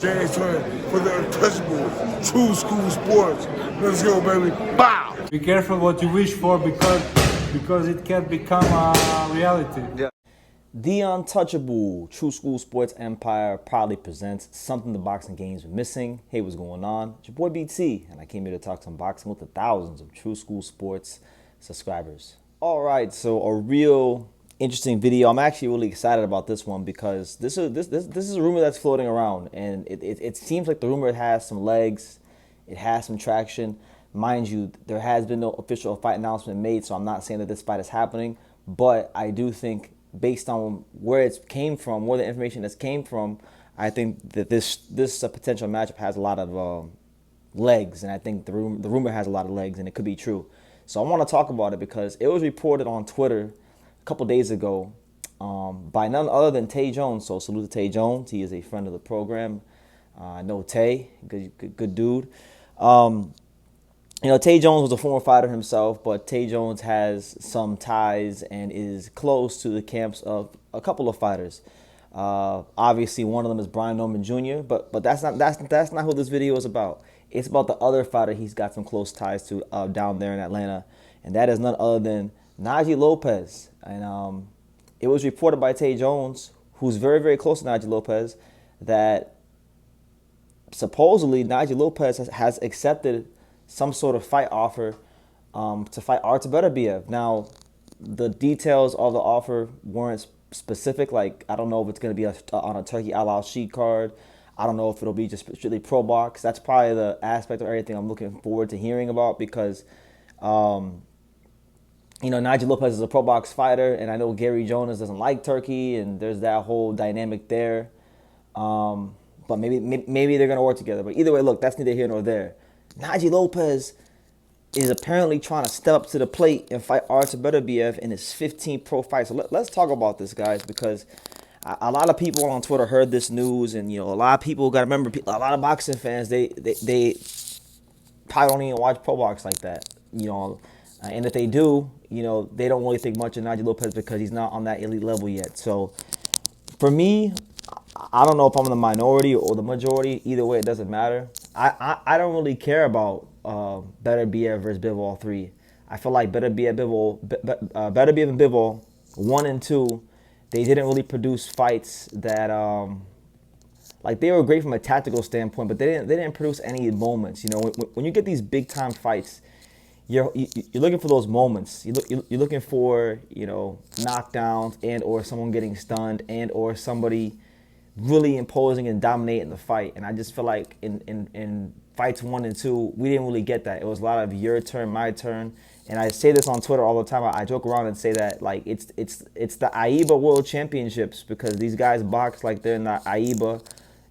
James Turner for the untouchable true school sports. Let's go, baby. Bow! Be careful what you wish for because it can become a reality. Yeah. The untouchable True School Sports Empire proudly presents something the boxing games were missing. Hey, what's going on? It's your boy BT, and I came here to talk some boxing with the thousands of True School Sports subscribers. All right, so a real interesting video. I'm actually really excited about this one because this is a rumor that's floating around, and it seems like the rumor has some legs, it has some traction. Mind you, there has been no official fight announcement made, so I'm not saying that this fight is happening, but I do think based on where it came from, where the information that's came from, I think that this potential matchup has a lot of legs, and I think the rumor has a lot of legs, and it could be true. So I want to talk about it because it was reported on Twitter a couple days ago by none other than Tay Jones. So salute to Tay Jones. He is a friend of the program. I know Tay, good dude. Tay Jones was a former fighter himself, but Tay Jones has some ties and is close to the camps of a couple of fighters. Obviously, one of them is Brian Norman Jr., but that's not who this video is about. It's about the other fighter he's got some close ties to down there in Atlanta, and that is none other than Najee Lopez. And it was reported by Tay Jones, who's very, very close to Najee Lopez, that supposedly Najee Lopez has accepted some sort of fight offer to fight Artur Beterbiev. Now, the details of the offer weren't specific. Like, I don't know if it's going to be on a Turkey Al Sheik card. I don't know if it'll be just strictly pro box. That's probably the aspect of everything I'm looking forward to hearing about because, Najee Lopez is a pro box fighter, and I know Gary Jonas doesn't like Turkey, and there's that whole dynamic there. But maybe they're going to work together. But either way, look, that's neither here nor there. Najee Lopez is apparently trying to step up to the plate and fight Artur Beterbiev in his 15th pro fight. So let's talk about this, guys, because a lot of people on Twitter heard this news, and a lot of people got to remember, a lot of boxing fans they probably don't even watch pro box like that, and if they do, they don't really think much of Najee Lopez because he's not on that elite level yet. So for me, I don't know if I'm in the minority or the majority. Either way, it doesn't matter. I don't really care about Beterbiev versus Bivol 3. I feel like Beterbiev and Bivol 1 and 2, they didn't really produce fights that they were great from a tactical standpoint, but they didn't produce any moments. When you get these big time fights, you're looking for those moments. You're looking for knockdowns and or someone getting stunned and or somebody really imposing and dominating the fight. And I just feel like in fights 1 and 2, we didn't really get that. It was a lot of your turn, my turn. And I say this on Twitter all the time. I joke around and say that it's the AIBA World Championships because these guys box like they're in the AIBA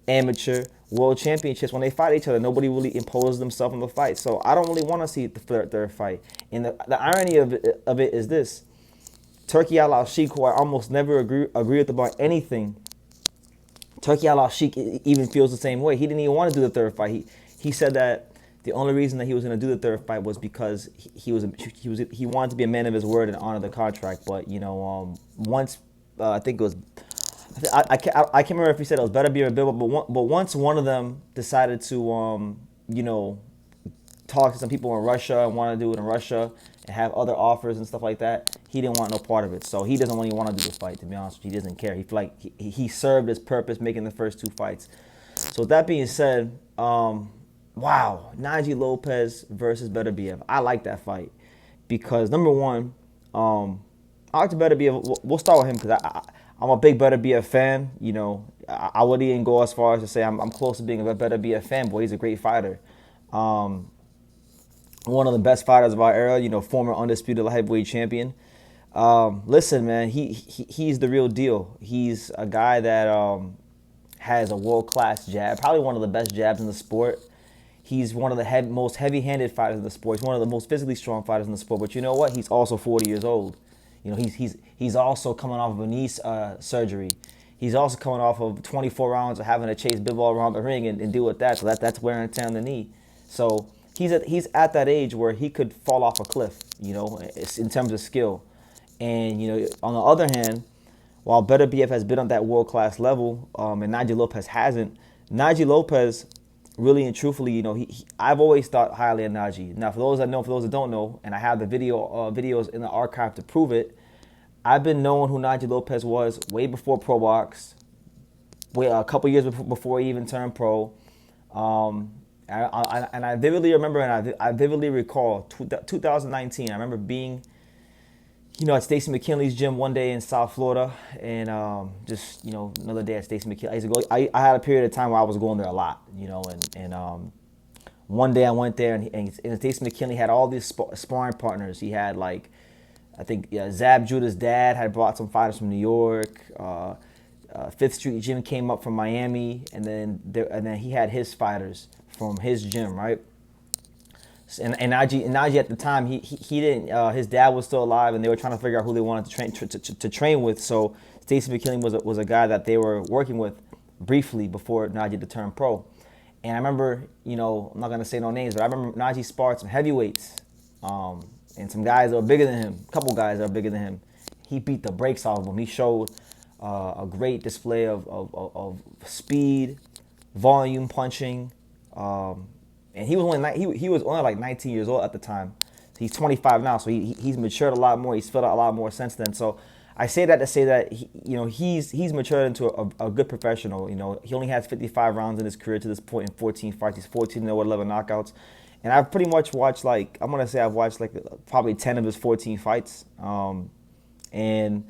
Amateur World Championships. When they fight each other, nobody really imposes themselves in the fight. So I don't really want to see the third fight. And the irony of it is this. Turkey Al Sheik, who I almost never agree with about anything, Turkey Al Sheik even feels the same way. He didn't even want to do the third fight. He said that the only reason that he was going to do the third fight was because he wanted to be a man of his word and honor the contract. But once I think it was I can't remember if he said it was Beterbiev or Bivol, but once one of them decided to talk to some people in Russia and want to do it in Russia and have other offers and stuff like that, he didn't want no part of it. So he doesn't really want to do the fight, to be honest with you. He doesn't care. He feel like he served his purpose making the first 2 fights. So with that being said, wow, Najee Lopez versus Beterbiev. I like that fight because, number one, Artur Beterbiev, we'll start with him because I'm a big Beterbiev fan. I wouldn't even go as far as to say I'm close to being a Beterbiev fanboy. He's a great fighter. One of the best fighters of our era, former undisputed light heavyweight champion. Listen, man, he's the real deal. He's a guy that has a world-class jab, probably one of the best jabs in the sport. He's one of the most heavy-handed fighters in the sport. He's one of the most physically strong fighters in the sport. But you know what? He's also 40 years old. He's also coming off of a knee surgery. He's also coming off of 24 rounds of having to chase Bivol around the ring and deal with that. So that's wear and tear on the knee. So he's at that age where he could fall off a cliff, in terms of skill. And on the other hand, while Beterbiev has been on that world-class level, and Najee Lopez hasn't, Najee Lopez, really and truthfully, I've always thought highly of Najee. Now, for those that know, for those that don't know, and I have the videos in the archive to prove it, I've been knowing who Najee Lopez was way before Pro Box, a couple years before he even turned pro. And I vividly remember, and I vividly recall 2019. I remember being, at Stacey McKinley's gym one day in South Florida, and just another day at Stacey McKinley. I had a period of time where I was going there a lot, and one day I went there, and Stacey McKinley had all these sparring partners. He had I think Zab Judah's dad had brought some fighters from New York. Fifth Street Gym came up from Miami, and then he had his fighters from his gym, right? And Najee at the time, he didn't. His dad was still alive, and they were trying to figure out who they wanted to train with. So Stacey McKinley was a guy that they were working with briefly before Najee turned pro. And I remember, I'm not gonna say no names, but I remember Najee sparred some heavyweights, and some guys that were bigger than him. A couple guys that were bigger than him. He beat the brakes off of them. He showed a great display of speed, volume punching. And he was only like 19 years old at the time. He's 25 now, so he's matured a lot more. He's filled out a lot more since then. So I say that to say that he's matured into a good professional. He only has 55 rounds in his career to this point in 14 fights. He's 14-0 with 11 knockouts. And I've pretty much watched I've watched probably 10 of his 14 fights. And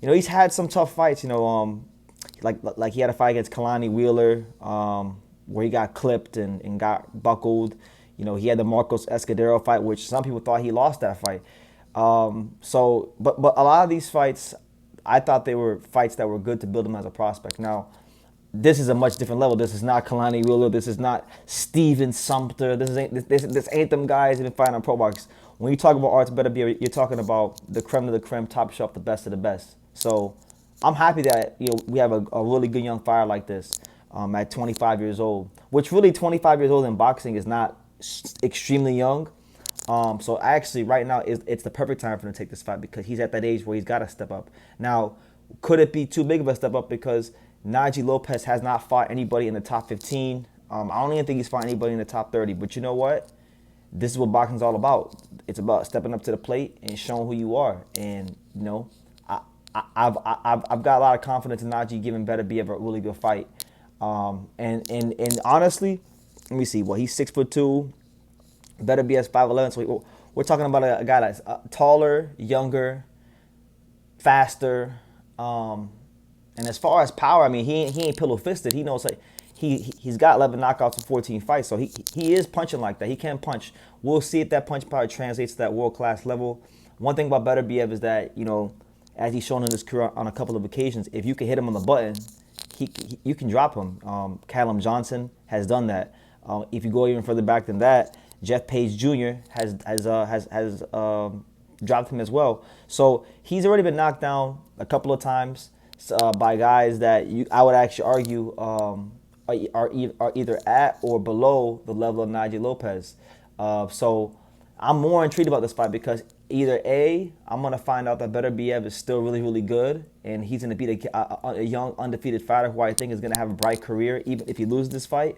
he's had some tough fights. Like he had a fight against Kalani Wheeler, where he got clipped and got buckled. He had the Marcos Escudero fight, which some people thought he lost that fight. But a lot of these fights, I thought they were fights that were good to build him as a prospect. Now, this is a much different level. This is not Kalani Wheeler. This is not Steven Sumter. This ain't them guys even fighting on Pro Box. When you talk about Artur Beterbiev, you're talking about the creme of the creme, top shelf, the best of the best. So I'm happy that we have a really good young fighter like this at 25 years old, which really 25 years old in boxing is not extremely young. So actually right now it's the perfect time for him to take this fight because he's at that age where he's got to step up. Now, could it be too big of a step up because Najee Lopez has not fought anybody in the top 15? I don't even think he's fought anybody in the top 30. But you know what? This is what boxing's all about. It's about stepping up to the plate and showing who you are. And I've got a lot of confidence in Najee giving Beterbiev a really good fight. And honestly, let me see. Well, he's 6'2". Beterbiev's 5'11". So we're talking about a guy that's taller, younger, faster. And as far as power, I mean, he ain't pillow fisted. He knows he's got 11 knockouts in 14 fights, so he is punching like that. He can punch. We'll see if that punch power translates to that world-class level. One thing about Beterbiev is that, as he's shown in his career on a couple of occasions, if you can hit him on the button, you can drop him. Callum Johnson has done that. If you go even further back than that, Jeff Page Jr. has dropped him as well. So he's already been knocked down a couple of times by guys that I would actually argue are either at or below the level of Najee Lopez. So I'm more intrigued about this fight because either A, I'm going to find out that Beterbiev is still really, really good, and he's going to beat a young, undefeated fighter who I think is going to have a bright career even if he loses this fight.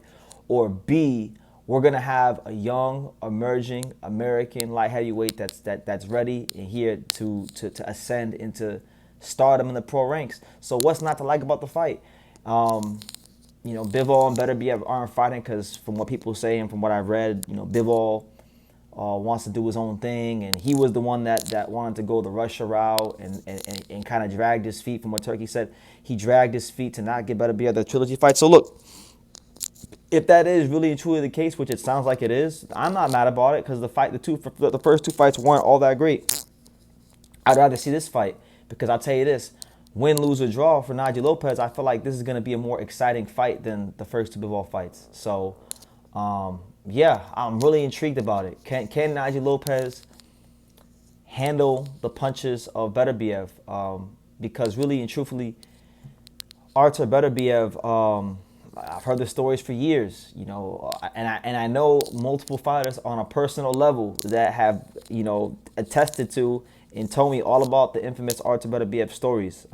Or B, we're going to have a young, emerging American light heavyweight that's ready and here to ascend into stardom in the pro ranks. So what's not to like about the fight? Bivol and Beterbiev aren't fighting because from what people say and from what I've read, Bivol wants to do his own thing, and he was the one that wanted to go the Russia route and kind of dragged his feet. From what Turkey said, he dragged his feet to not get Beterbiev the trilogy fight. So look, if that is really and truly the case, which it sounds like it is, I'm not mad about it because the first two fights weren't all that great. I'd rather see this fight because I'll tell you this, win, lose, or draw for Najee Lopez, I feel like this is going to be a more exciting fight than the first two Bivol fights. So, yeah, I'm really intrigued about it. Can Najee Lopez handle the punches of Beterbiev? Because really and truthfully, Artur Beterbiev, I've heard the stories for years, and I know multiple fighters on a personal level that have, attested to and told me all about the infamous Artur Beterbiev stories.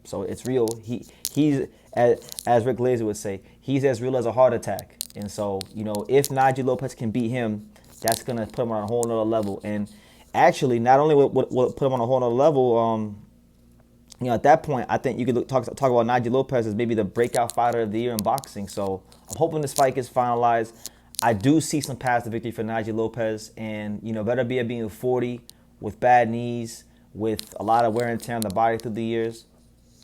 So it's real. He's as Rick Laser would say, he's as real as a heart attack. And so, you know, if Najee Lopez can beat him, that's going to put him on a whole nother level. And actually, not only will put him on a whole nother level, you know, at that point, I think you could talk about Najee Lopez as maybe the breakout fighter of the year in boxing. So I'm hoping this fight gets finalized. I do see some paths to victory for Najee Lopez. And, you know, Beterbiev being 40 with bad knees, with a lot of wear and tear on the body through the years,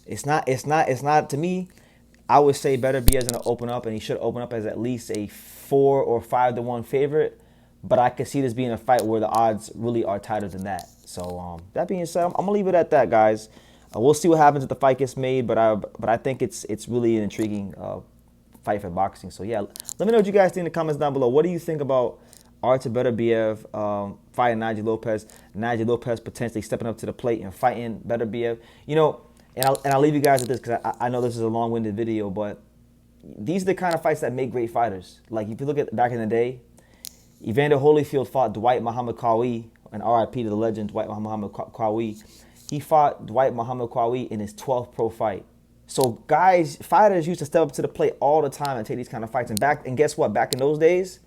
it's not to me. I would say Beterbiev is going to open up, and he should open up as at least a 4 or 5-1 favorite. But I could see this being a fight where the odds really are tighter than that. So that being said, I'm gonna leave it at that, guys. We'll see what happens if the fight gets made, but I think it's really an intriguing fight for boxing. So yeah, let me know what you guys think in the comments down below. What do you think about Artur Beterbiev fighting Najee Lopez? Najee Lopez potentially stepping up to the plate and fighting Beterbiev. You know, and I'll leave you guys with this because I know this is a long-winded video, but these are the kind of fights that make great fighters. Like if you look at back in the day, Evander Holyfield fought Dwight Muhammad Qawi, and RIP to the legend Dwight Muhammad Qawi. He fought Dwight Muhammad Qawi in his 12th pro fight. So fighters used to step up to the plate all the time and take these kind of fights. And guess what? Back in those days,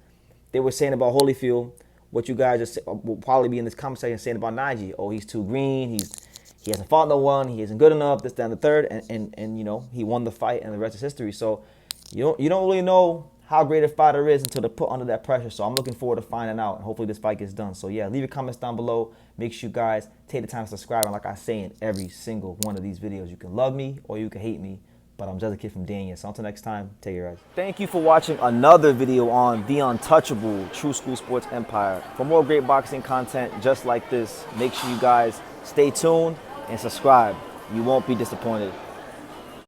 they were saying about Holyfield what you guys will probably be in this comment section saying about Najee. Oh, he's too green. He hasn't fought no one. He isn't good enough. This, that, and the third. And you know, he won the fight, and the rest is history. So you don't really know how great a fighter is until they're put under that pressure. So I'm looking forward to finding out, and hopefully this fight gets done. So yeah, leave your comments down below. Make sure you guys take the time to subscribe. And like I say in every single one of these videos, you can love me or you can hate me, but I'm just a kid from Dania. So until next time, take care, guys. Thank you for watching another video on the untouchable True School Sports Empire. For more great boxing content just like this, make sure you guys stay tuned and subscribe. You won't be disappointed.